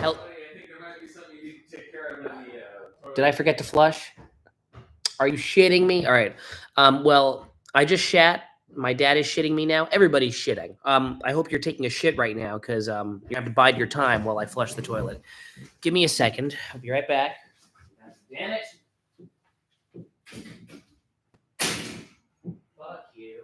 I think there might be something you need to take care of in the toilet. Did I forget to flush? Are you shitting me? All right. Well, I just shat. My dad is shitting me now. Everybody's shitting. I hope you're taking a shit right now because you have to bide your time while I flush the toilet. Give me a second. I'll be right back. Damn it. Fuck you.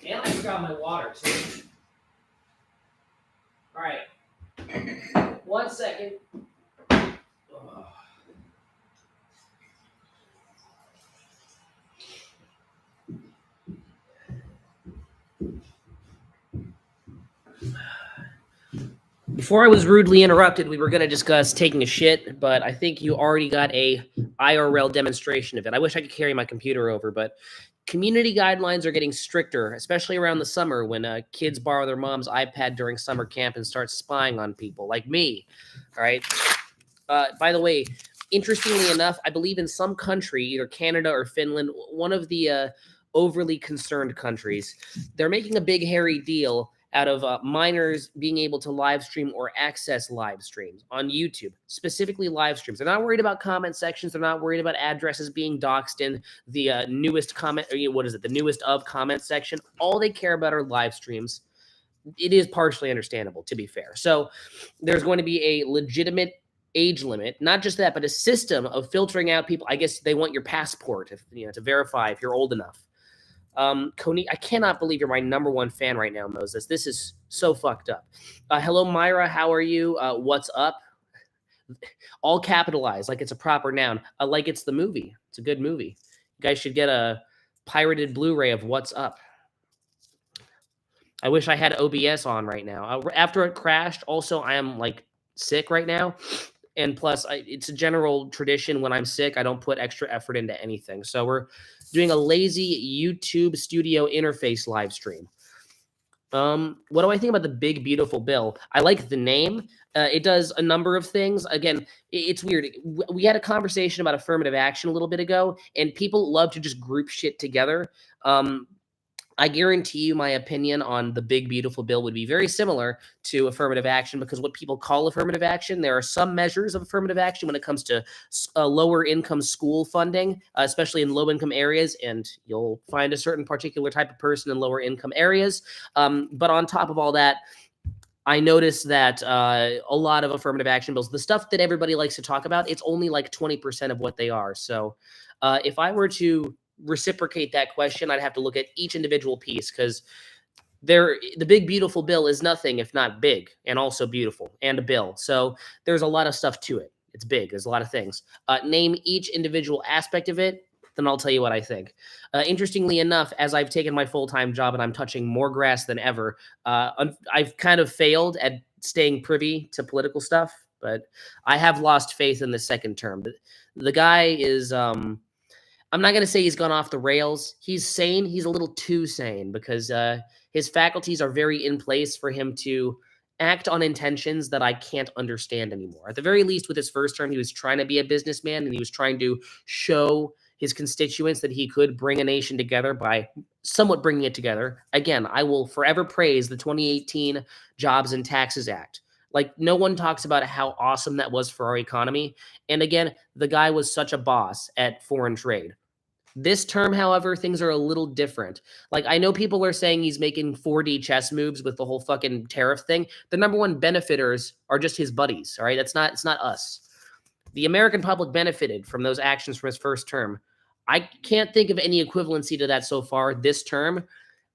And I forgot my water too. All right. 1 second. Ugh. Before I was rudely interrupted, we were going to discuss taking a shit, but I think you already got a IRL demonstration of it. I wish I could carry my computer over, but community guidelines are getting stricter, especially around the summer when kids borrow their mom's iPad during summer camp and start spying on people like me. All right. By the way, interestingly enough, I believe in some country, either Canada or Finland, one of the overly concerned countries, they're making a big hairy deal out of minors being able to live stream or access live streams on YouTube, specifically live streams. They're not worried about comment sections. They're not worried about addresses being doxed in the newest comment, or what is it, the newest of comment section. All they care about are live streams. It is partially understandable, to be fair. So there's going to be a legitimate age limit, not just that, but a system of filtering out people. I guess they want your passport to verify if you're old enough. Coney, I cannot believe you're my #1 fan right now, Moses. This is so fucked up. Hello, Myra. How are you? What's up? All capitalized, like it's a proper noun. Like it's the movie. It's a good movie. You guys should get a pirated Blu-ray of What's Up. I wish I had OBS on right now. After it crashed, also, I am like sick right now. And plus, it's a general tradition when I'm sick, I don't put extra effort into anything. So we're doing a lazy YouTube studio interface live stream. What do I think about the Big Beautiful Bill? I like the name. It does a number of things. Again, it's weird. We had a conversation about affirmative action a little bit ago, and people love to just group shit together. I guarantee you my opinion on the Big Beautiful Bill would be very similar to affirmative action, because what people call affirmative action, there are some measures of affirmative action when it comes to lower income school funding, especially in low income areas, and you'll find a certain particular type of person in lower income areas. But on top of all that, I noticed that a lot of affirmative action bills, the stuff that everybody likes to talk about, it's only like 20% of what they are. So if I were to reciprocate that question, I'd have to look at each individual piece, because the Big Beautiful Bill is nothing if not big and also beautiful and a bill. So there's a lot of stuff to it. It's big. There's a lot of things. Name each individual aspect of it, then I'll tell you what I think. Interestingly enough, as I've taken my full-time job and I'm touching more grass than ever, I've kind of failed at staying privy to political stuff, but I have lost faith in the second term. The guy is... I'm not going to say he's gone off the rails. He's sane. He's a little too sane, because his faculties are very in place for him to act on intentions that I can't understand anymore. At the very least, with his first term, he was trying to be a businessman, and he was trying to show his constituents that he could bring a nation together by somewhat bringing it together. Again, I will forever praise the 2018 Jobs and Taxes Act. Like, no one talks about how awesome that was for our economy. And again, the guy was such a boss at foreign trade. This term, however, things are a little different. Like, I know people are saying he's making 4D chess moves with the whole fucking tariff thing. The #1 benefiters are just his buddies, all right? It's not us. The American public benefited from those actions from his first term. I can't think of any equivalency to that so far this term,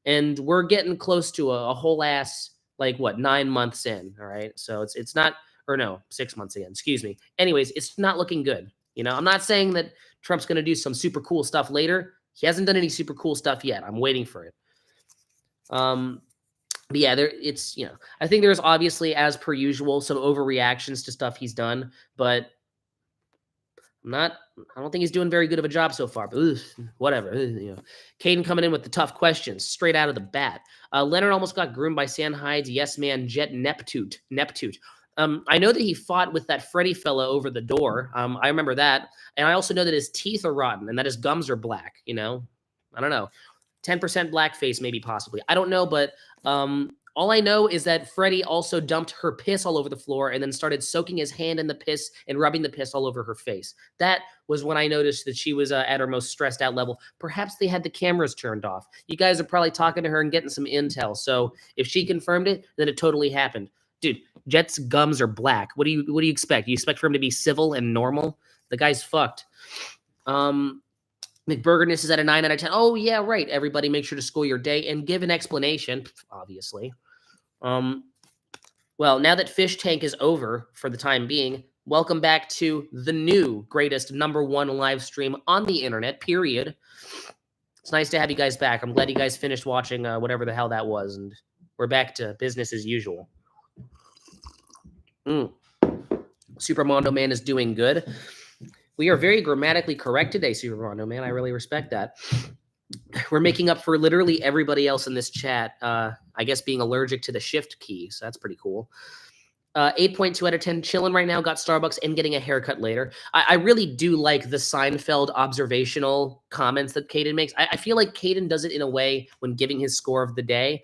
and we're getting close to a whole ass, 9 months in, all right? So it's not, or no, 6 months in, excuse me. Anyways, it's not looking good. I'm not saying that Trump's going to do some super cool stuff later. He hasn't done any super cool stuff yet. I'm waiting for it. But yeah, I think there's obviously, as per usual, some overreactions to stuff he's done, but I don't think he's doing very good of a job so far, but whatever. Caden coming in with the tough questions straight out of the bat. Leonard almost got groomed by Sanhide's yes man Jet Neptute. I know that he fought with that Freddy fella over the door. I remember that. And I also know that his teeth are rotten and that his gums are black, you know? I don't know. 10% blackface, maybe possibly. I don't know, but all I know is that Freddie also dumped her piss all over the floor and then started soaking his hand in the piss and rubbing the piss all over her face. That was when I noticed that she was at her most stressed out level. Perhaps they had the cameras turned off. You guys are probably talking to her and getting some intel. So if she confirmed it, then it totally happened. Dude, Jet's gums are black. What do you expect? You expect for him to be civil and normal? The guy's fucked. McBurgerness is at a 9 out of 10. Oh, yeah, right. Everybody make sure to score your day and give an explanation, obviously. Well, now that Fish Tank is over for the time being, welcome back to the new greatest #1 live stream on the internet, period. It's nice to have you guys back. I'm glad you guys finished watching whatever the hell that was, and we're back to business as usual. Super Mondo Man is doing good. We are very grammatically correct today, Super Mondo Man. I really respect that. We're making up for literally everybody else in this chat, I guess being allergic to the shift key, so that's pretty cool. 8.2 out of 10, chilling right now, got Starbucks and getting a haircut later. I really do like the Seinfeld observational comments that Caden makes. I feel like Caden does it in a way when giving his score of the day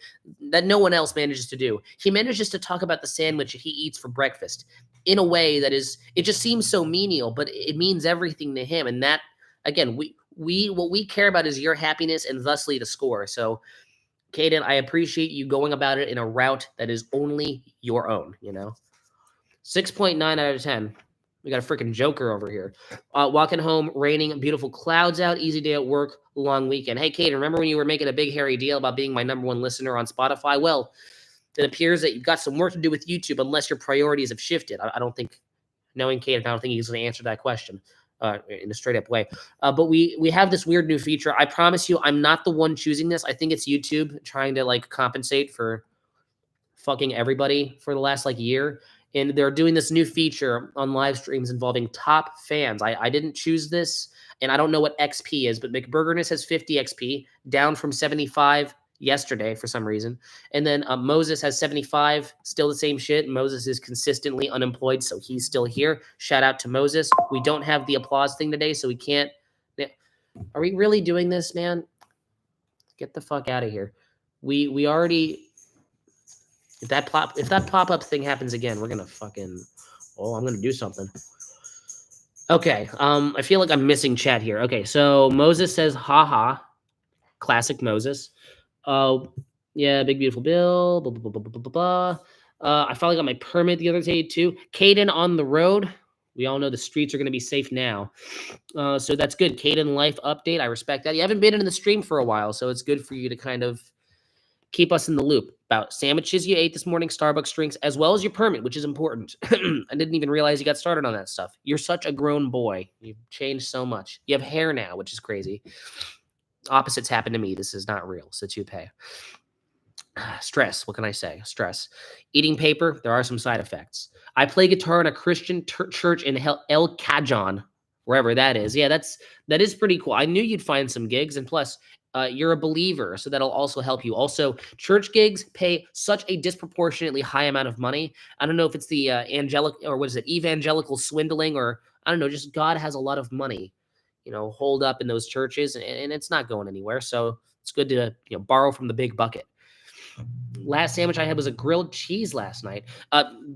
that no one else manages to do. He manages to talk about the sandwich he eats for breakfast in a way that is, it just seems so menial, but it means everything to him. And that, again, what we care about is your happiness and thusly the score. So, Caden, I appreciate you going about it in a route that is only your own, you know? 6.9 out of 10. We got a freaking joker over here. Walking home, raining, beautiful clouds out, easy day at work, long weekend. Hey, Caden, remember when you were making a big hairy deal about being my #1 listener on Spotify? Well, it appears that you've got some work to do with YouTube unless your priorities have shifted. I don't think, knowing Caden, I don't think he's going to answer that question in a straight up way. But we have this weird new feature. I promise you, I'm not the one choosing this. I think it's YouTube trying to like compensate for fucking everybody for the last like year. And they're doing this new feature on live streams involving top fans. I didn't choose this, and I don't know what XP is, but McBurgerness has 50 XP, down from 75 yesterday for some reason. And then Moses has 75, still the same shit. Moses is consistently unemployed, so he's still here. Shout out to Moses. We don't have the applause thing today, so we can't. Are we really doing this, man? Get the fuck out of here. We already. If that pop-up thing happens again, we're gonna fucking. Oh, I'm gonna do something. Okay. I feel like I'm missing chat here. Okay, so Moses says, haha. Classic Moses. Yeah, big beautiful bill. Blah, blah, blah, blah, blah, blah. I finally got my permit the other day too. Caden on the road. We all know the streets are going to be safe now. So that's good. Caden life update. I respect that. You haven't been in the stream for a while, so it's good for you to kind of keep us in the loop about sandwiches you ate this morning, Starbucks drinks, as well as your permit, which is important. I didn't even realize you got started on that stuff. You're such a grown boy. You've changed so much. You have hair now, which is crazy. Opposites happen to me. This is not real. So toupee. Stress. What can I say? Stress. Eating paper. There are some side effects. I play guitar in a Christian church in El Cajon, wherever that is. Yeah, that is pretty cool. I knew you'd find some gigs, and plus, you're a believer, so that'll also help you. Also, church gigs pay such a disproportionately high amount of money. I don't know if it's the evangelical swindling, or I don't know, just God has a lot of money, hold up in those churches, and it's not going anywhere. So it's good to borrow from the big bucket. Last sandwich I had was a grilled cheese last night.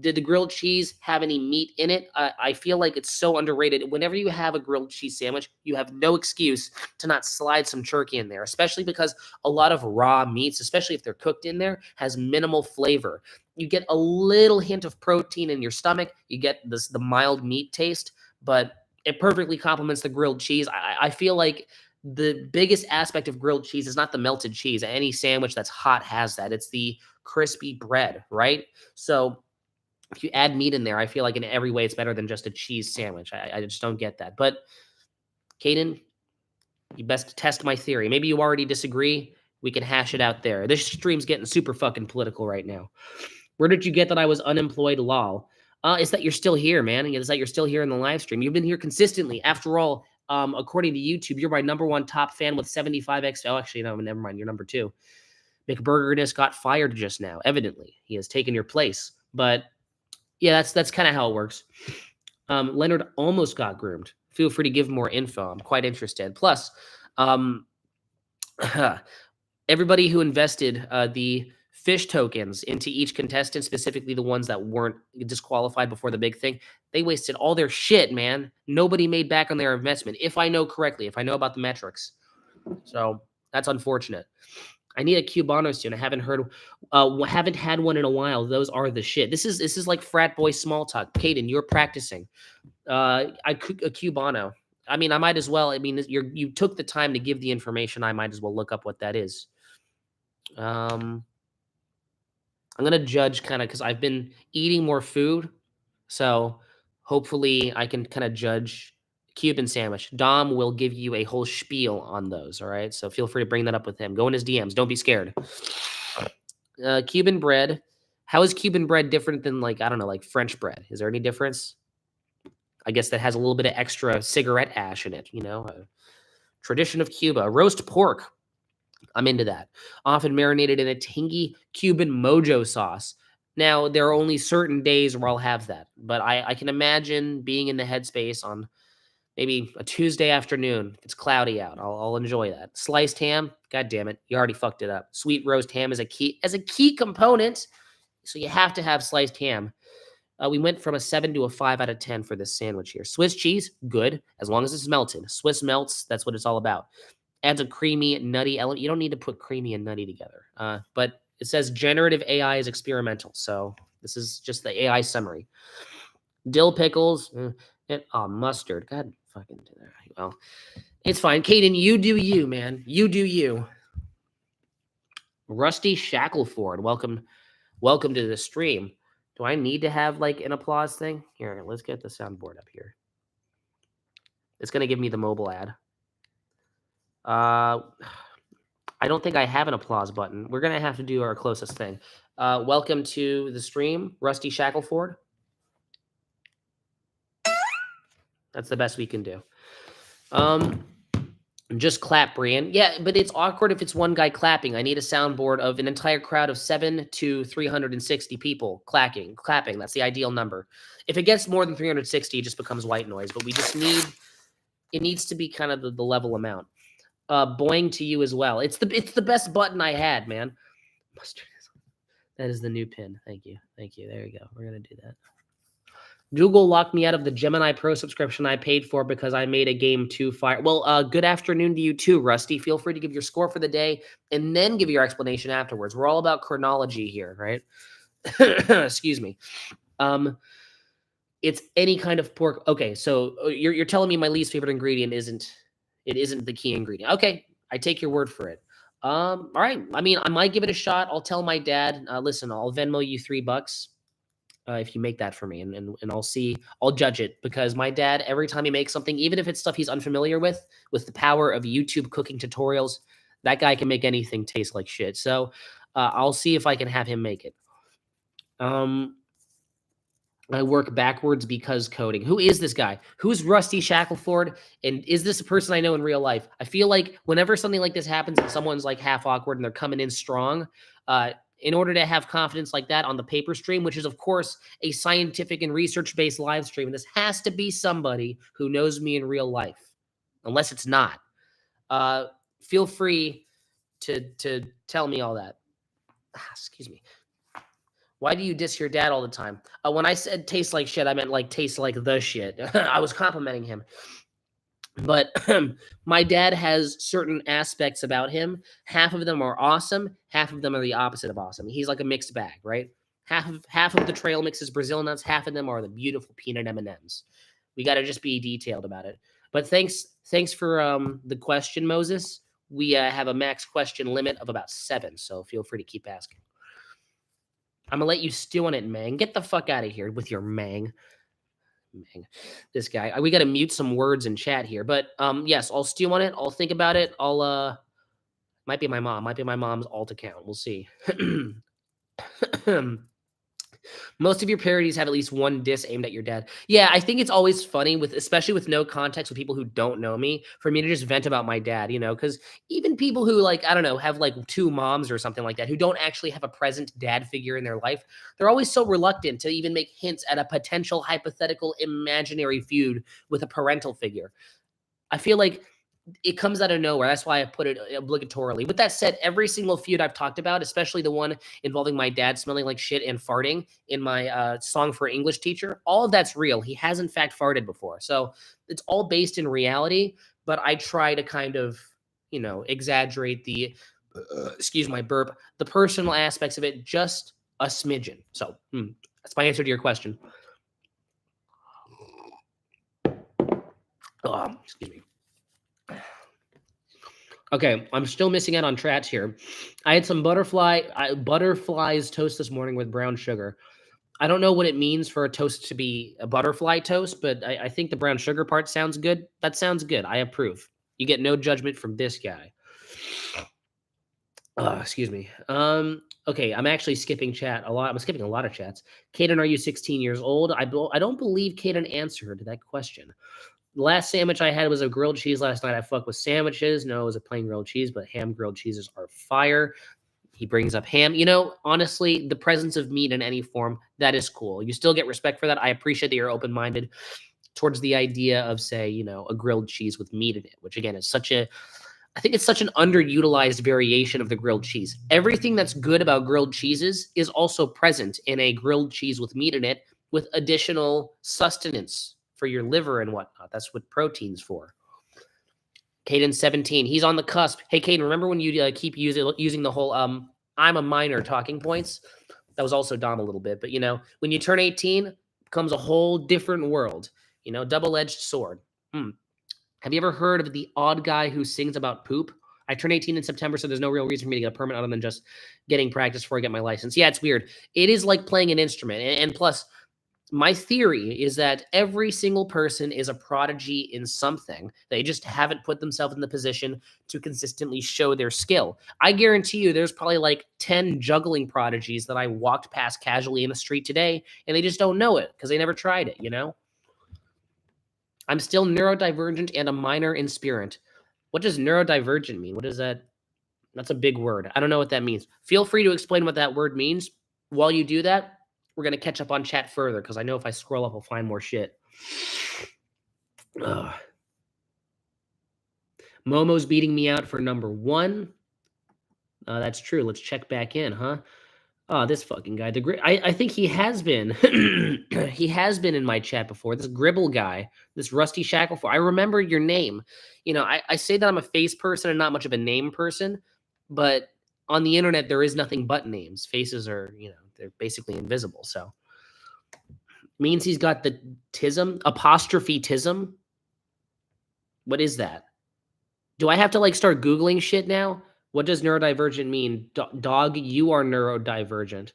Did the grilled cheese have any meat in it? I feel like it's so underrated. Whenever you have a grilled cheese sandwich, you have no excuse to not slide some turkey in there, especially because a lot of raw meats, especially if they're cooked in there, has minimal flavor. You get a little hint of protein in your stomach. You get the mild meat taste, but it perfectly complements the grilled cheese. I feel like the biggest aspect of grilled cheese is not the melted cheese. Any sandwich that's hot has that. It's the crispy bread, right? So if you add meat in there, I feel like in every way it's better than just a cheese sandwich. I just don't get that. But Caden, you best test my theory. Maybe you already disagree. We can hash it out there. This stream's getting super fucking political right now. Where did you get that I was unemployed, lol? It's that you're still here, man. It's that you're still here in the live stream. You've been here consistently. After all, according to YouTube, you're my #1 top fan with 75x. Oh, actually, no, never mind. You're number 2. McBurgerness got fired just now. Evidently, he has taken your place. But Yeah, that's kind of how it works. Leonard almost got groomed. Feel free to give more info. I'm quite interested. Plus, um, everybody who invested the fish tokens into each contestant, specifically the ones that weren't disqualified before the big thing, they wasted all their shit, man. Nobody made back on their investment, if I know correctly, if I know about the metrics. So that's unfortunate. I need a Cubano soon. I haven't had one in a while. Those are the shit. This is like frat boy small talk. Caden, you're practicing. A Cubano. I mean, I might as well. I mean, you took the time to give the information. I might as well look up what that is. I'm gonna judge kind of because I've been eating more food, so hopefully I can kind of judge Cuban sandwich. Dom will give you a whole spiel on those. All right, so feel free to bring that up with him. Go in his DMs. Don't be scared. Cuban bread. How is Cuban bread different than like I don't know, like French bread? Is there any difference? I guess that has a little bit of extra cigarette ash in it. Tradition of Cuba. Roast pork. I'm into that. Often marinated in a tangy Cuban mojo sauce. Now, there are only certain days where I'll have that, but I can imagine being in the headspace on maybe a Tuesday afternoon. If it's cloudy out, I'll enjoy that. Sliced ham, god damn it, you already fucked it up. Sweet roast ham is a key component, so you have to have sliced ham. We went from a 7 to a 5 out of 10 for this sandwich here. Swiss cheese, good, as long as it's melted. Swiss melts, that's what it's all about. Adds a creamy, nutty element. You don't need to put creamy and nutty together. But it says generative AI is experimental. So this is just the AI summary. Dill pickles, mustard. God fucking. Well, it's fine. Caden, you do you, man. You do you. Rusty Shackleford, welcome to the stream. Do I need to have like an applause thing? Here, let's get the soundboard up here. It's gonna give me the mobile ad. I don't think I have an applause button. We're gonna have to do our closest thing. Welcome to the stream, Rusty Shackleford. That's the best we can do. Just clap, Brian. Yeah, but it's awkward if it's one guy clapping. I need a soundboard of an entire crowd of 7 to 360 people clapping. That's the ideal number. If it gets more than 360, it just becomes white noise. But it needs to be kind of the level amount. Boing to you as well. It's the best button I had, man. Mustard. That is the new pin. Thank you. There you go. We're gonna do that. Google locked me out of the Gemini Pro subscription I paid for because I made a game too fire. Well, good afternoon to you too, Rusty. Feel free to give your score for the day and then give your explanation afterwards. We're all about chronology here, right? Excuse me. It's any kind of pork. Okay, so you're telling me my least favorite ingredient isn't the key ingredient. Okay, I take your word for it. All right. I mean, I might give it a shot. I'll tell my dad. Listen, I'll Venmo you $3. If you make that for me, and I'll judge it because my dad, every time he makes something, even if it's stuff he's unfamiliar with the power of YouTube cooking tutorials, that guy can make anything taste like shit. So I'll see if I can have him make it. I work backwards because coding. Who is this guy? Who's Rusty Shackleford? And is this a person I know in real life? I feel like whenever something like this happens and someone's like half awkward and they're coming in strong, in order to have confidence like that on the paper stream, which is, of course, a scientific and research-based live stream, this has to be somebody who knows me in real life, unless it's not. Feel free to tell me all that. Excuse me. Why do you diss your dad all the time? When I said tastes like shit, I meant like tastes like the shit. I was complimenting him. But my dad has certain aspects about him. Half of them are awesome. Half of them are the opposite of awesome. He's like a mixed bag, right? Half of the trail mix is Brazil nuts. Half of them are the beautiful peanut M&Ms. We got to just be detailed about it. But thanks for the question, Moses. We have a max question limit of about 7, so feel free to keep asking. I'm gonna let you stew on it, Mang. Get the fuck out of here with your Mang. This guy. We got to mute some words in chat here, but yes, I'll stew on it. I'll think about it. Might be my mom. Might be my mom's alt account. We'll see. Most of your parodies have at least one diss aimed at your dad. Yeah, I think it's always funny especially with no context with people who don't know me, for me to just vent about my dad, because even people who like, I don't know, have like two moms or something like that, who don't actually have a present dad figure in their life, they're always so reluctant to even make hints at a potential hypothetical imaginary feud with a parental figure. I feel like it comes out of nowhere. That's why I put it obligatorily. With that said, every single feud I've talked about, especially the one involving my dad smelling like shit and farting in my song for English teacher, all of that's real. He has in fact farted before. So it's all based in reality, but I try to kind of, exaggerate the, excuse my burp, the personal aspects of it just a smidgen. So that's my answer to your question. Excuse me. Okay, I'm still missing out on chats here. I had some butterflies toast this morning with brown sugar. I don't know what it means for a toast to be a butterfly toast, but I think the brown sugar part sounds good. That sounds good. I approve. You get no judgment from this guy. Excuse me. Okay, I'm actually skipping chat a lot. I'm skipping a lot of chats. Caden, are you 16 years old? I don't believe Caden answered that question. The last sandwich I had was a grilled cheese last night. I fuck with sandwiches. No, it was a plain grilled cheese, but ham grilled cheeses are fire. He brings up ham. Honestly, the presence of meat in any form, that is cool. You still get respect for that. I appreciate that you're open-minded towards the idea of, say, a grilled cheese with meat in it, which again is I think it's such an underutilized variation of the grilled cheese. Everything that's good about grilled cheeses is also present in a grilled cheese with meat in it, with additional sustenance for your liver and whatnot. That's what protein's for. Caden 17. He's on the cusp. Hey, Caden, remember when you keep using the whole I'm a minor talking points? That was also Dom a little bit. But, when you turn 18, it becomes a whole different world. Double-edged sword. Have you ever heard of the odd guy who sings about poop? I turn 18 in September, so there's no real reason for me to get a permit other than just getting practice before I get my license. Yeah, it's weird. It is like playing an instrument. And plus, my theory is that every single person is a prodigy in something. They just haven't put themselves in the position to consistently show their skill. I guarantee you there's probably like 10 juggling prodigies that I walked past casually in the street today, and they just don't know it because they never tried it, I'm still neurodivergent and a minor in spirit. What does neurodivergent mean? What is that? That's a big word. I don't know what that means. Feel free to explain what that word means. While you do that, we're going to catch up on chat further because I know if I scroll up, I'll find more shit. Momo's beating me out for number 1. That's true. Let's check back in, huh? Oh, this fucking guy. I think he has been. He has been in my chat before. This Gribble guy, this Rusty Shackleford. I remember your name. I say that I'm a face person and not much of a name person, but on the internet, there is nothing but names. Faces are, they're basically invisible. So means he's got the tism, apostrophe tism. What is that? Do I have to like start Googling shit now? What does neurodivergent mean? Dog, you are neurodivergent.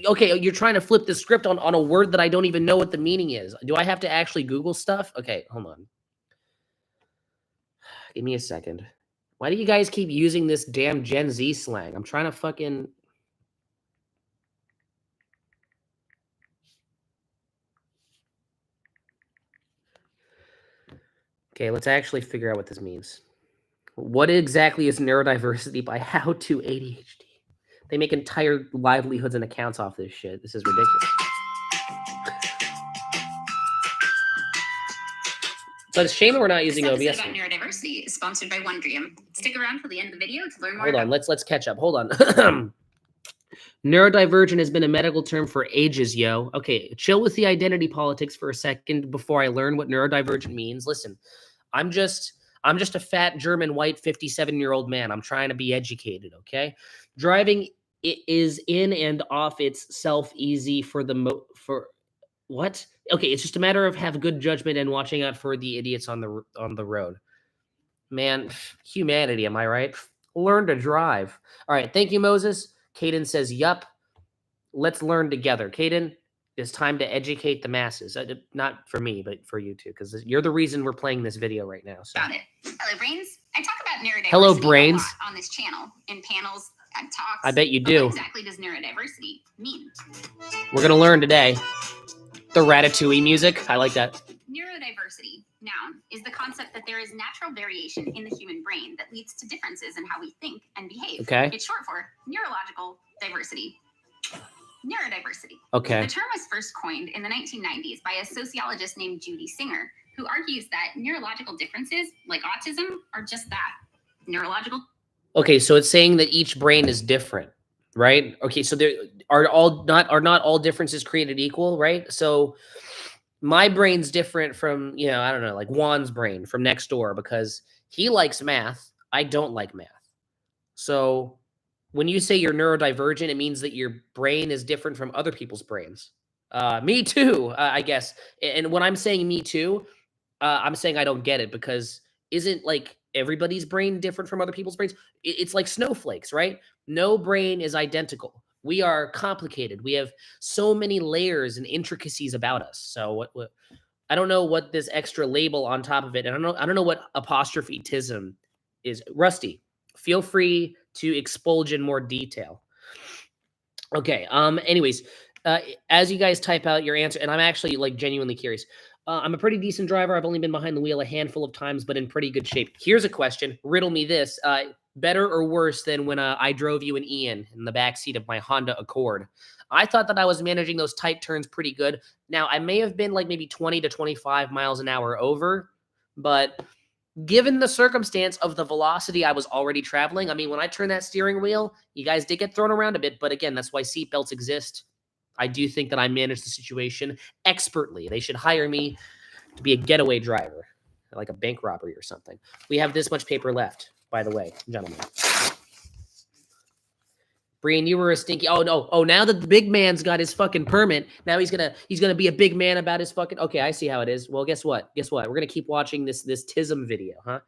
Okay, you're trying to flip the script on a word that I don't even know what the meaning is. Do I have to actually Google stuff? Okay, hold on. Give me a second. Why do you guys keep using this damn Gen Z slang? I'm trying to fucking... Okay, let's actually figure out what this means. What exactly is neurodiversity by How to ADHD? They make entire livelihoods and accounts off this shit. This is ridiculous. So it's a shame that we're not using OBS. This episode about neurodiversity is sponsored by Wondrium. Stick around till the end of the video to learn more. Hold on, let's catch up. Hold on. Neurodivergent has been a medical term for ages, yo. Okay, chill with the identity politics for a second before I learn what neurodivergent means. Listen, I'm just a fat German white 57-year-old man. I'm trying to be educated, okay? Driving is in and off itself easy for what? Okay, it's just a matter of have good judgment and watching out for the idiots on the road. Man, humanity, am I right? Learn to drive. All right, thank you, Moses. Caden says, yup. Let's learn together. Caden, it's time to educate the masses. Not for me, but for you too, because you're the reason we're playing this video right now. So. Got it. Hello, Brains. I talk about neurodiversity Hello, Brains. a lot on this channel in panels TED Talks. I bet you But do. what exactly does neurodiversity mean? We're going to learn today. The Ratatouille music. I like that. Neurodiversity, noun, is the concept that there is natural variation in the human brain that leads to differences in how we think and behave. Okay. It's short for neurological diversity. Neurodiversity. Okay. The term was first coined in the 1990s by a sociologist named Judy Singer, who argues that neurological differences, like autism, are just that, neurological. Okay, so it's saying that each brain is different, right? Okay, so there are not all differences created equal, right? So my brain's different from, I don't know, like Juan's brain from next door because he likes math. I don't like math. So when you say you're neurodivergent, it means that your brain is different from other people's brains. Me too, I guess. And when I'm saying me too, I'm saying I don't get it because isn't like everybody's brain different from other people's brains? It's like snowflakes, right? No brain is identical. We are complicated. We have so many layers and intricacies about us. So what I don't know what this extra label on top of it. And I don't know what apostrophe tism is. Rusty, feel free to expulge in more detail. Okay. Anyways, as you guys type out your answer, and I'm actually like genuinely curious. I'm a pretty decent driver. I've only been behind the wheel a handful of times, but in pretty good shape. Here's a question. Riddle me this. Better or worse than when I drove you and Ian in the backseat of my Honda Accord? I thought that I was managing those tight turns pretty good. Now, I may have been like maybe 20 to 25 miles an hour over, but given the circumstance of the velocity I was already traveling, I mean, when I turned that steering wheel, you guys did get thrown around a bit, but again, that's why seatbelts exist. I do think that I managed the situation expertly. They should hire me to be a getaway driver, like a bank robbery or something. We have this much paper left, by the way, gentlemen. Brian, you were a stinky. Oh no! Oh, now that the big man's got his fucking permit, now he's gonna be a big man about his fucking. Okay, I see how it is. Well, guess what? Guess what? We're gonna keep watching this TISM video, huh?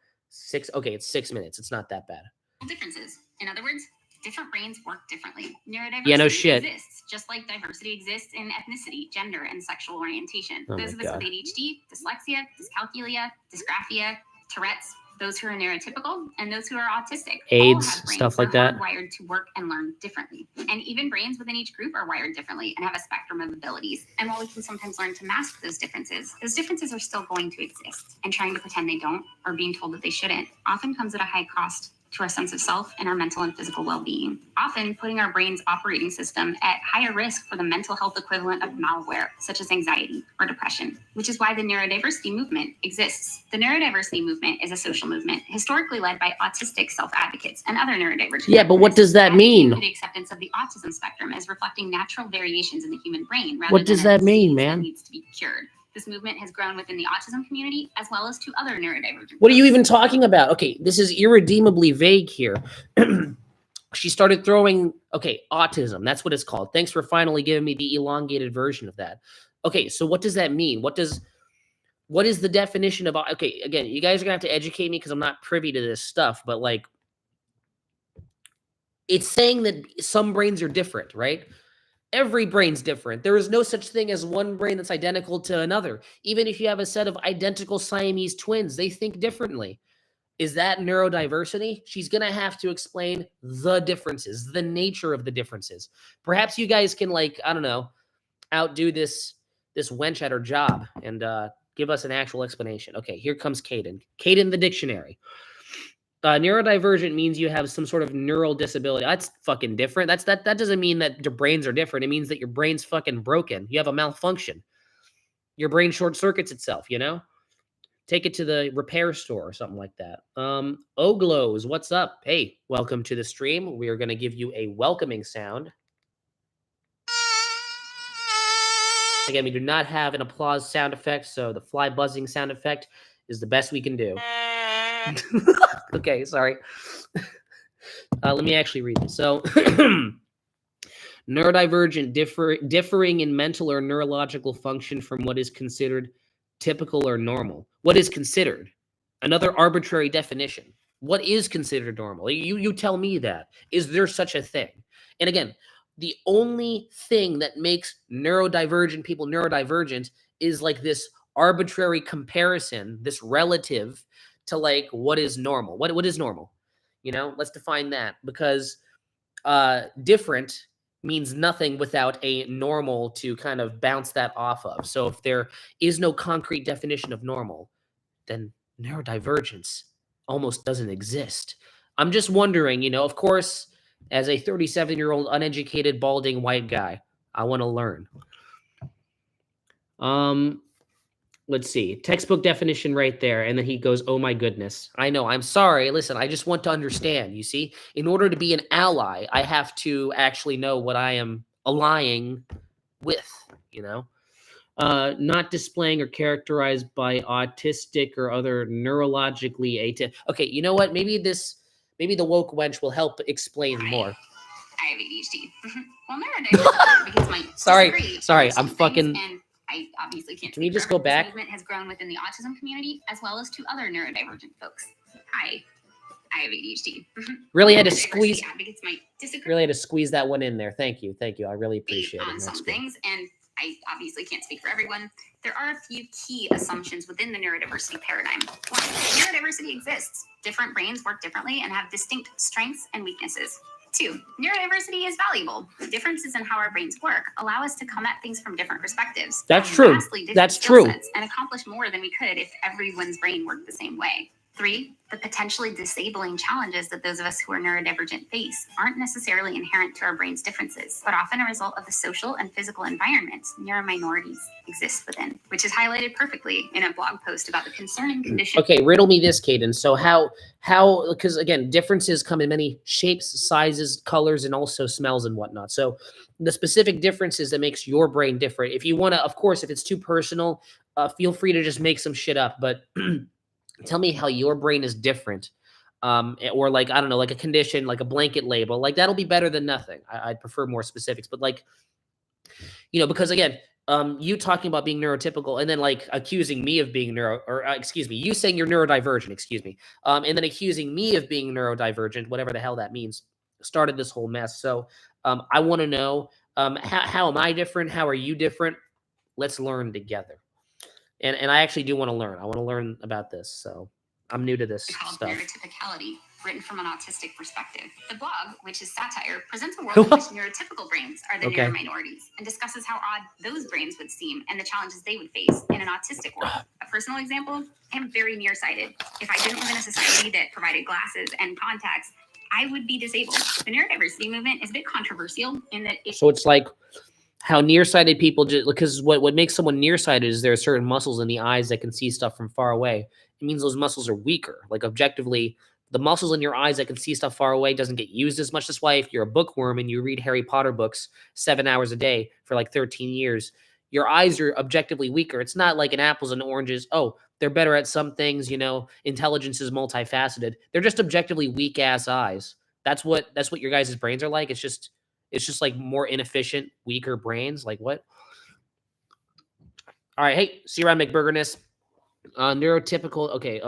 Okay, it's 6 minutes. It's not that bad. Differences. In other words, different brains work differently. Neurodiversity Yeah, no shit. exists, just like diversity exists in ethnicity, gender, and sexual orientation. Oh those of us with ADHD, dyslexia, dyscalculia, dysgraphia, Tourette's, those who are neurotypical, and those who are autistic. AIDS, all have brains stuff like that. Wired to work and learn differently. And even brains within each group are wired differently and have a spectrum of abilities. And while we can sometimes learn to mask those differences are still going to exist. And trying to pretend they don't, or being told that they shouldn't, often comes at a high cost to our sense of self and our mental and physical well-being, often putting our brain's operating system at higher risk for the mental health equivalent of malware, such as anxiety or depression, which is why the neurodiversity movement exists. The neurodiversity movement is a social movement historically led by autistic self-advocates and other neurodivergent. Yeah, but what does that mean? The acceptance of the autism spectrum as reflecting natural variations in the human brain rather what does than that mean, man? That needs to be cured. This movement has grown within the autism community as well as to other neurodivergent. What are you even talking about? Okay, this is irredeemably vague here. She started throwing, autism. That's what it's called. Thanks for finally giving me the elongated version of that. Okay, so what does that mean? What is the definition of, okay, again, you guys are gonna have to educate me because I'm not privy to this stuff, but like, it's saying that some brains are different, right? Every brain's different. There is no such thing as one brain that's identical to another. Even if you have a set of identical Siamese twins, they think differently. Is that neurodiversity? She's going to have to explain the differences, the nature of the differences. Perhaps you guys can, outdo this wench at her job and give us an actual explanation. Okay, here comes Caden. Caden, the dictionary. Neurodivergent means you have some sort of neural disability. That's fucking different. That doesn't mean that your brains are different. It means that your brain's fucking broken. You have a malfunction. Your brain short circuits itself, Take it to the repair store or something like that. Oglows, what's up? Hey, welcome to the stream. We are going to give you a welcoming sound. Again, we do not have an applause sound effect, so the fly buzzing sound effect is the best we can do. Okay, sorry. Let me actually read this. So, neurodivergent, differing in mental or neurological function from what is considered typical or normal. What is considered? Another arbitrary definition. What is considered normal? You tell me that. Is there such a thing? And again, the only thing that makes neurodivergent people neurodivergent is like this arbitrary comparison, this relative to like what is normal. What is normal? Let's define that, because different means nothing without a normal to kind of bounce that off of. So if there is no concrete definition of normal, then neurodivergence almost doesn't exist. I'm just wondering, of course, as a 37-year-old uneducated balding white guy, I want to learn. Let's see. Textbook definition right there. And then he goes, oh my goodness. I know. I'm sorry. Listen, I just want to understand. You see, in order to be an ally, I have to actually know what I am allying with, not displaying or characterized by autistic or other neurologically atypical. Okay, you know what? Maybe the woke wench will help explain more. I have ADHD. Well, neurodivergent because my sorry, I'm fucking. And I obviously can't. Can we just go back? Movement has grown within the autism community as well as to other neurodivergent folks. I have ADHD. Really had to squeeze. Advocates might disagree. Really had to squeeze that one in there. Thank you. I really appreciate it. On some things, and I obviously can't speak for everyone. There are a few key assumptions within the neurodiversity paradigm. One, neurodiversity exists. Different brains work differently and have distinct strengths and weaknesses. 2, neurodiversity is valuable. Differences in how our brains work allow us to come at things from different perspectives. That's true. That's true. And accomplish more than we could if everyone's brain worked the same way. 3, the potentially disabling challenges that those of us who are neurodivergent face aren't necessarily inherent to our brain's differences, but often a result of the social and physical environments neurominorities exist within, which is highlighted perfectly in a blog post about the concerning condition. Okay, riddle me this, Caden. So how, because again, differences come in many shapes, sizes, colors, and also smells and whatnot. So the specific differences that makes your brain different. If you want to, of course, if it's too personal, feel free to just make some shit up, but tell me how your brain is different, or like, I don't know, like a condition, like a blanket label, like that'll be better than nothing. I'd prefer more specifics, but like, because again, you talking about being neurotypical and then like accusing me of being you saying you're neurodivergent, and then accusing me of being neurodivergent, whatever the hell that means, started this whole mess. So I want to know, how am I different? How are you different? Let's learn together. And I actually do want to learn. I want to learn about this. So I'm new to this stuff. Neurotypicality, written from an autistic perspective. The blog, which is satire, presents a world in which neurotypical brains are the neurominorities and discusses how odd those brains would seem and the challenges they would face in an autistic world. A personal example, I am very nearsighted. If I didn't live in a society that provided glasses and contacts, I would be disabled. The neurodiversity movement is a bit controversial in that so it's like how nearsighted people just, because what makes someone nearsighted is there are certain muscles in the eyes that can see stuff from far away. It means those muscles are weaker. Like objectively, the muscles in your eyes that can see stuff far away doesn't get used as much. That's why if you're a bookworm and you read Harry Potter books 7 hours a day for like 13 years, your eyes are objectively weaker. It's not like an apples and oranges. Oh, they're better at some things, intelligence is multifaceted. They're just objectively weak ass eyes. That's what your guys' brains are like. It's just like more inefficient, weaker brains. Like what? All right. Hey, see you around McBurgerness. Neurotypical. Okay.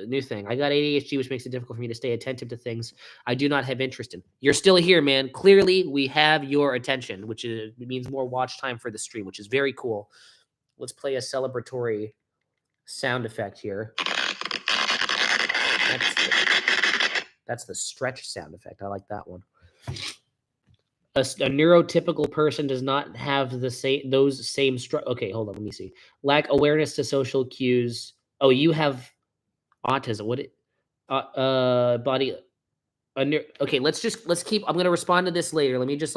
New thing. I got ADHD, which makes it difficult for me to stay attentive to things I do not have interest in. You're still here, man. Clearly, we have your attention, which means more watch time for the stream, which is very cool. Let's play a celebratory sound effect here. That's the stretch sound effect. I like that one. A neurotypical person does not have those same okay, hold on, let me see. Lack awareness to social cues. Oh, you have autism. Okay, let's keep. I'm gonna respond to this later. Let me just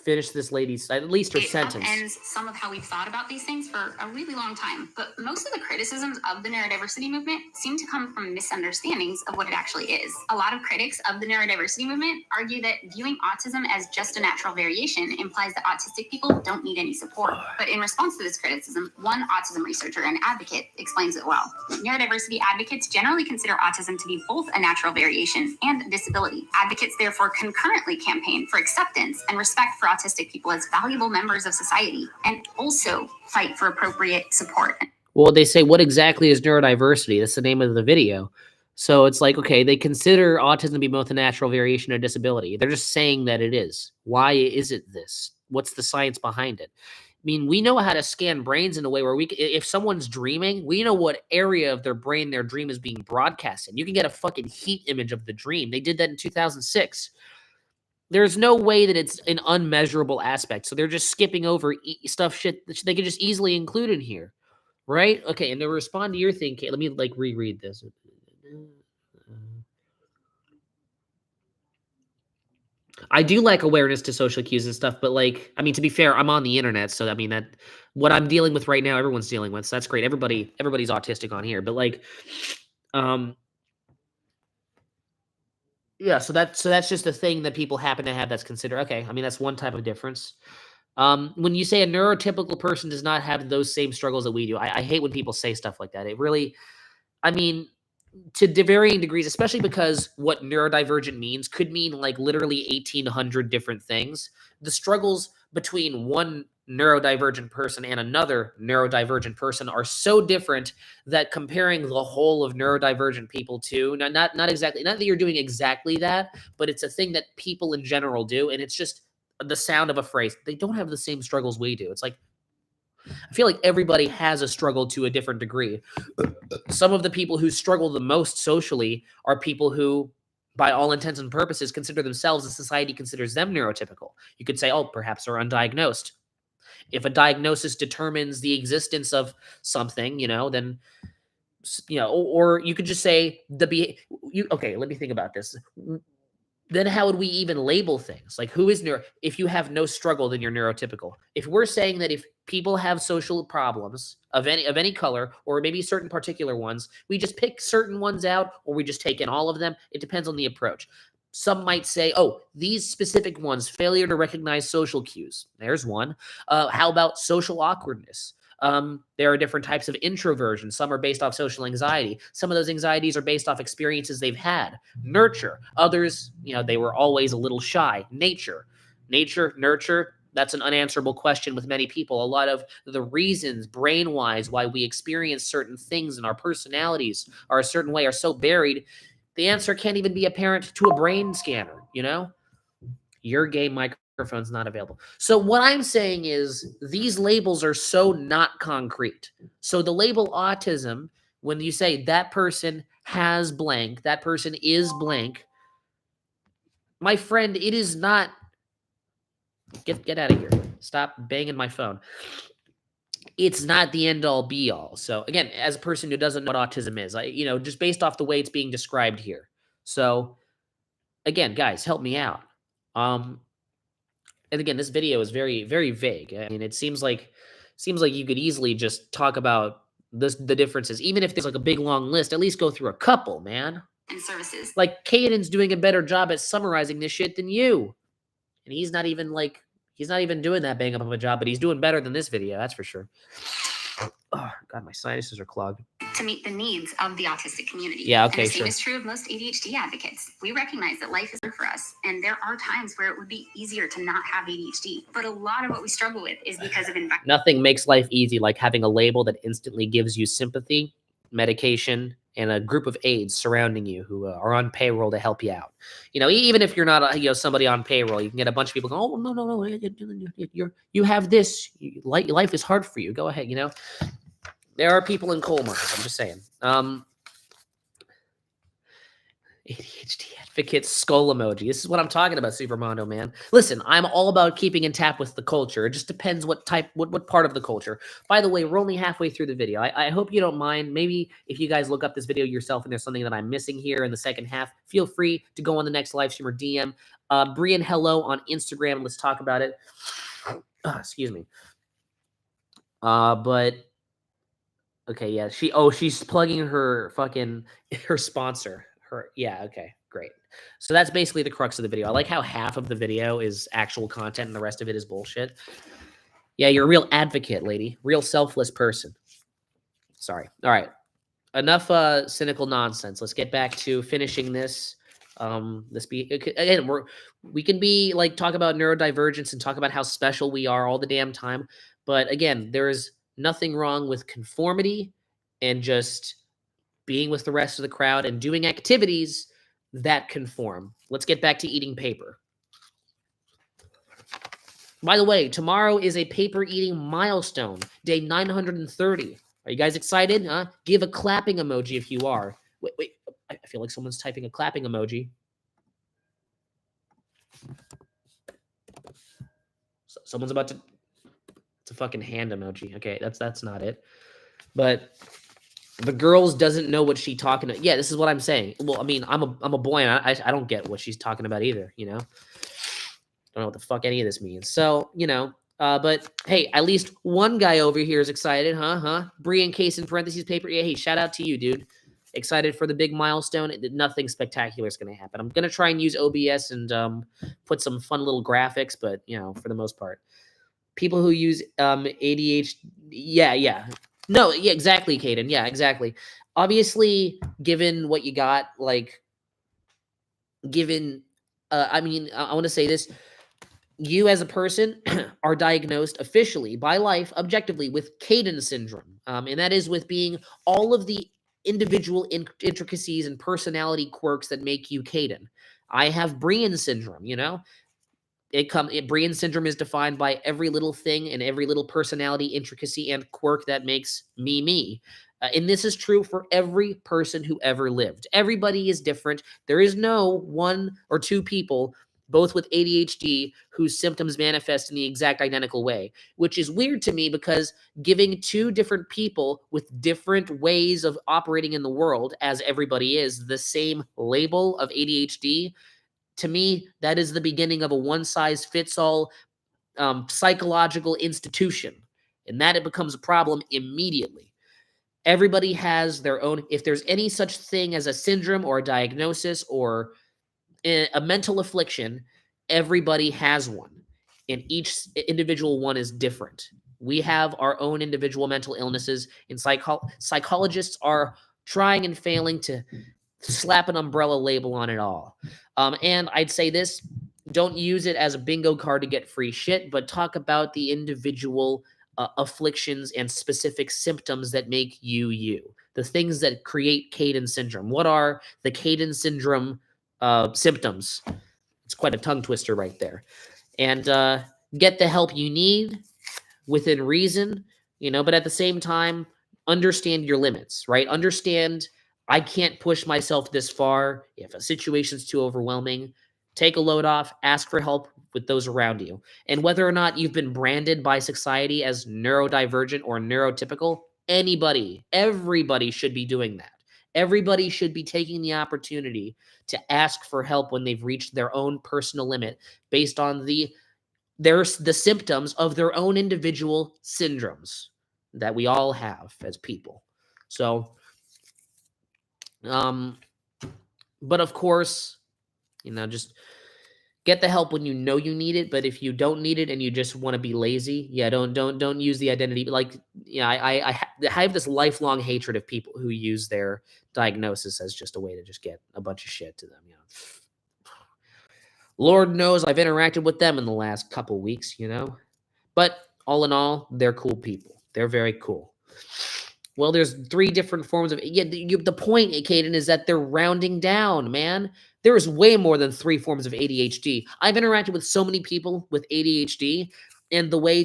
finish this lady's, at least her sentence. Ends some of how we've thought about these things for a really long time. But most of the criticisms of the neurodiversity movement seem to come from misunderstandings of what it actually is. A lot of critics of the neurodiversity movement argue that viewing autism as just a natural variation implies that autistic people don't need any support. But in response to this criticism, one autism researcher and advocate explains it well. Neurodiversity advocates generally consider autism to be both a natural variation and a disability. Advocates therefore concurrently campaign for acceptance and respect for autistic people as valuable members of society and also fight for appropriate support. Well, they say, what exactly is neurodiversity? That's the name of the video. So it's like, okay, they consider autism to be both a natural variation and a disability. They're just saying that it is. Why is it this? What's the science behind it? I mean, we know how to scan brains in a way where if someone's dreaming, we know what area of their brain their dream is being broadcast in. You can get a fucking heat image of the dream. They did that in 2006. There's no way that it's an unmeasurable aspect. So they're just skipping over shit that they could just easily include in here, right? Okay, and to respond to your thing, Kate, let me like reread this. I do like awareness to social cues and stuff, but like, I mean, to be fair, I'm on the internet, so I mean that what I'm dealing with right now, everyone's dealing with. So that's great. Everybody's autistic on here, but like, um, yeah. So that's just a thing that people happen to have that's considered okay. I mean, that's one type of difference. When you say a neurotypical person does not have those same struggles that we do, I hate when people say stuff like that. It really, I mean, to varying degrees, especially because what neurodivergent means could mean like literally 1,800 different things. The struggles between one neurodivergent person and another neurodivergent person are so different that comparing the whole of neurodivergent people to not exactly not that you're doing exactly that, but it's a thing that people in general do, and it's just the sound of a phrase. They don't have the same struggles we do. It's like I feel like everybody has a struggle to a different degree. Some of the people who struggle the most socially are people who, by all intents and purposes, consider themselves and society considers them neurotypical. You could say, oh, perhaps they're undiagnosed. If a diagnosis determines the existence of something, then or you could just say okay, let me think about this. Then how would we even label things? Like who is if you have no struggle, then you're neurotypical. If we're saying that if people have social problems of any color, or maybe certain particular ones, we just pick certain ones out, or we just take in all of them. It depends on the approach. Some might say, oh, these specific ones, failure to recognize social cues. There's one. How about social awkwardness? There are different types of introversion. Some are based off social anxiety. Some of those anxieties are based off experiences they've had. Nurture. Others, they were always a little shy. Nature, nurture. That's an unanswerable question with many people. A lot of the reasons, brain-wise, why we experience certain things and our personalities are a certain way are so buried, the answer can't even be apparent to a brain scanner, Your gay microphone's not available. So what I'm saying is these labels are so not concrete. So the label autism, when you say that person has blank, that person is blank, my friend, it is not. Get out of here. Stop banging my phone. It's not the end all be all. So again, as a person who doesn't know what autism is, just based off the way it's being described here. So again, guys, help me out. And again, this video is very, very vague. I mean, it seems like you could easily just talk about the differences. Even if there's like a big long list, at least go through a couple, man. And services. Like Caden's doing a better job at summarizing this shit than you. And he's not even doing that bang up of a job, but he's doing better than this video, that's for sure. Oh, God, my sinuses are clogged. To meet the needs of the autistic community. Yeah, okay, and the same sure. is true of most ADHD advocates. We recognize that life is hard for us, and there are times where it would be easier to not have ADHD. But a lot of what we struggle with is because of environment. Nothing makes life easy like having a label that instantly gives you sympathy, medication, and a group of aides surrounding you who are on payroll to help you out. Even if you're not somebody on payroll, you can get a bunch of people going, oh, no, you have this. Life is hard for you. Go ahead, There are people in coal mines. I'm just saying. ADHD advocate skull emoji. This is what I'm talking about, Supermondo, man. Listen, I'm all about keeping in tap with the culture. It just depends what part of the culture. By the way, we're only halfway through the video. I hope you don't mind. Maybe if you guys look up this video yourself and there's something that I'm missing here in the second half, feel free to go on the next live stream or DM. Brian Hello on Instagram. Let's talk about it. Excuse me. But okay, yeah. She's plugging her sponsor. Okay, great. So that's basically the crux of the video. I like how half of the video is actual content and the rest of it is bullshit. Yeah, you're a real advocate, lady. Real selfless person. Sorry. All right. Enough cynical nonsense. Let's get back to finishing this. Again, we can be like talk about neurodivergence and talk about how special we are all the damn time. But again, there's nothing wrong with conformity and just being with the rest of the crowd and doing activities that conform. Let's get back to eating paper. By the way, tomorrow is a paper eating milestone, day 930. Are you guys excited? Give a clapping emoji if you are. Wait. I feel like someone's typing a clapping emoji. Someone's about to. It's a fucking hand emoji. Okay, that's not it. But the girls doesn't know what she's talking about. Yeah, this is what I'm saying. Well, I mean, I'm a boy, and I don't get what she's talking about either. You know, don't know what the fuck any of this means. So you know, but hey, at least one guy over here is excited, huh? Brian Case in parentheses paper. Yeah, hey, shout out to you, dude. Excited for the big milestone. Nothing spectacular is going to happen. I'm going to try and use OBS and put some fun little graphics, but you know, for the most part, people who use ADHD, yeah. No, yeah, exactly, Caden. Yeah, exactly. Obviously, given what you got, like, given, I mean, I want to say this. You as a person are diagnosed officially by life, objectively, with Caden syndrome. And that is with being all of the individual intricacies and personality quirks that make you Caden. I have Brian syndrome, you know? Brian syndrome is defined by every little thing and every little personality, intricacy, and quirk that makes me me. And this is true for every person who ever lived. Everybody is different. There is no one or two people, both with ADHD, whose symptoms manifest in the exact identical way, which is weird to me because giving two different people with different ways of operating in the world, as everybody is, the same label of ADHD, to me, that is the beginning of a one-size-fits-all psychological institution, and that it becomes a problem immediately. Everybody has their own. If there's any such thing as a syndrome or a diagnosis or a mental affliction, everybody has one, and each individual one is different. We have our own individual mental illnesses, and psychologists are trying and failing to slap an umbrella label on it all. And I'd say this, don't use it as a bingo card to get free shit, but talk about the individual afflictions and specific symptoms that make you you. The things that create Caden syndrome. What are the Caden syndrome symptoms? It's quite a tongue twister right there. And get the help you need within reason, you know, but at the same time, understand your limits, right? Understand I can't push myself this far. If a situation's too overwhelming, take a load off, ask for help with those around you. And whether or not you've been branded by society as neurodivergent or neurotypical, everybody should be doing that. Everybody should be taking the opportunity to ask for help when they've reached their own personal limit based on the symptoms of their own individual syndromes that we all have as people. So, but of course, you know, just get the help when you know you need it. But if you don't need it and you just want to be lazy, yeah, don't use the identity. Like, yeah, I have this lifelong hatred of people who use their diagnosis as just a way to just get a bunch of shit to them. You know, Lord knows I've interacted with them in the last couple weeks, you know. But all in all, they're cool people. They're very cool. Well, there's three different forms of the point, Caden, is that they're rounding down, man. There is way more than three forms of ADHD. I've interacted with so many people with ADHD, and the way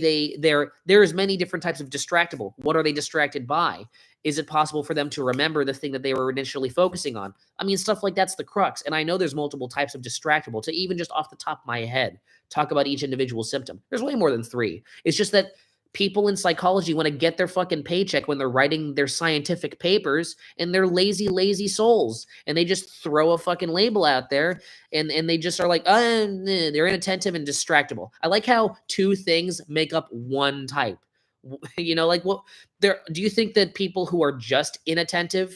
there's many different types of distractible. What are they distracted by? Is it possible for them to remember the thing that they were initially focusing on? I mean, stuff like that's the crux. And I know there's multiple types of distractible. To even just off the top of my head talk about each individual symptom, there's way more than three. It's just that people in psychology want to get their fucking paycheck when they're writing their scientific papers, and they're lazy souls, and they just throw a fucking label out there, and they just are like, they're inattentive and distractible. I like how two things make up one type. You know, like, what do you think that people who are just inattentive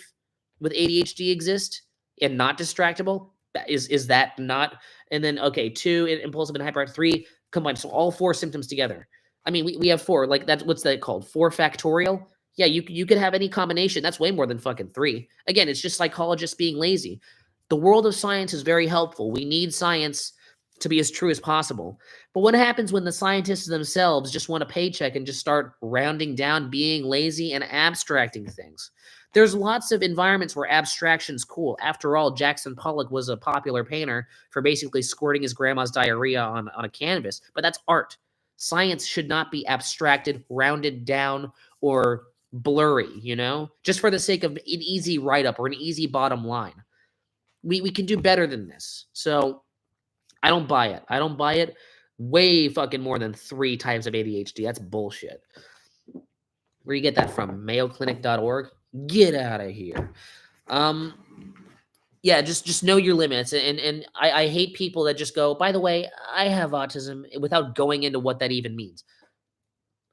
with ADHD exist and not distractible? Is that not? And then, okay, 2, impulsive and hyperactive, 3 combined. So all 4 symptoms together. I mean, we have 4, like that's, what's that called? 4 factorial? Yeah, you could have any combination. That's way more than fucking 3. Again, it's just psychologists being lazy. The world of science is very helpful. We need science to be as true as possible. But what happens when the scientists themselves just want a paycheck and just start rounding down, being lazy, and abstracting things? There's lots of environments where abstraction's cool. After all, Jackson Pollock was a popular painter for basically squirting his grandma's diarrhea on a canvas. But that's art. Science should not be abstracted, rounded down, or blurry, you know? Just for the sake of an easy write-up or an easy bottom line. We can do better than this. So I don't buy it. I don't buy it. Way fucking more than 3 types of ADHD. That's bullshit. Where you get that from? MayoClinic.org? Get out of here. Yeah, just know your limits. And I hate people that just go, by the way, I have autism without going into what that even means.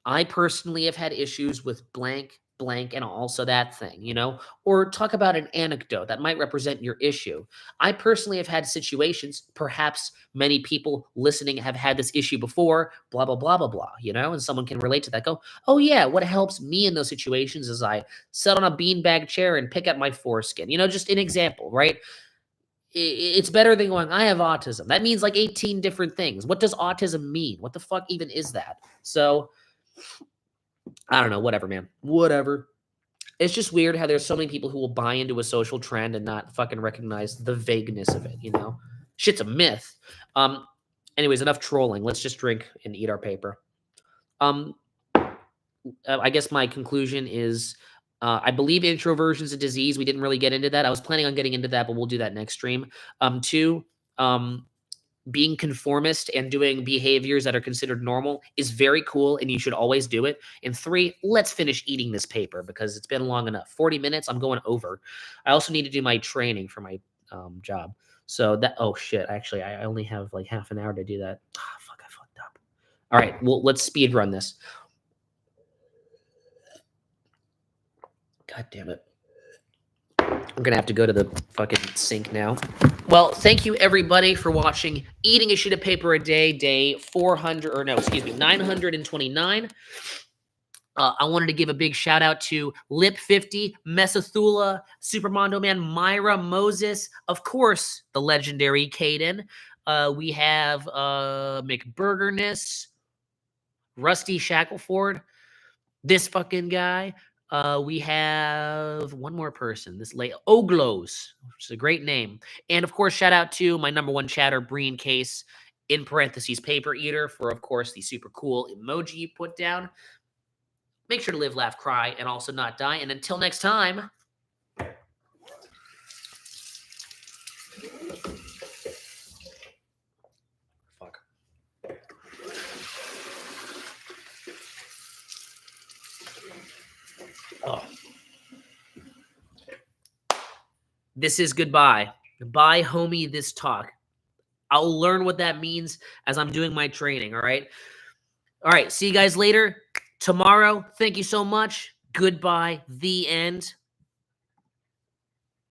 I personally have had issues with blank, and also that thing, you know, or talk about an anecdote that might represent your issue. I personally have had situations, perhaps many people listening have had this issue before, blah, blah, blah, blah, blah, you know, and someone can relate to that. Go, oh, yeah, what helps me in those situations is I sit on a beanbag chair and pick at my foreskin, you know, just an example, right? It's better than going, I have autism. That means like 18 different things. What does autism mean? What the fuck even is that? So, I don't know, whatever, man. Whatever. It's just weird how there's so many people who will buy into a social trend and not fucking recognize the vagueness of it, you know? Shit's a myth. Anyways, enough trolling. Let's just drink and eat our paper. I guess my conclusion is I believe introversion is a disease. We didn't really get into that. I was planning on getting into that, but we'll do that next stream. 2, being conformist and doing behaviors that are considered normal is very cool, and you should always do it. And 3, let's finish eating this paper because it's been long enough. 40 minutes, I'm going over. I also need to do my training for my job. So that, oh shit, actually, I only have like half an hour to do that. Ah, fuck, I fucked up. All right, well, let's speed run this. God damn it. I'm going to have to go to the fucking sink now. Well, thank you everybody for watching Eating a Sheet of Paper a Day, day 929. I wanted to give a big shout out to Lip50, Mesathula, Supermondo Man, Myra, Moses, of course, the legendary Caden. We have McBurgerness, Rusty Shackleford, this fucking guy. We have one more person, this late Oglos, which is a great name. And of course, shout out to my number 1 chatter, Breen Case, in parentheses, Paper Eater, for of course the super cool emoji you put down. Make sure to live, laugh, cry, and also not die. And until next time. Fuck. Oh. This is goodbye. Bye, homie, this talk. I'll learn what that means as I'm doing my training, all right? All right, see you guys later. Tomorrow, thank you so much. Goodbye, the end.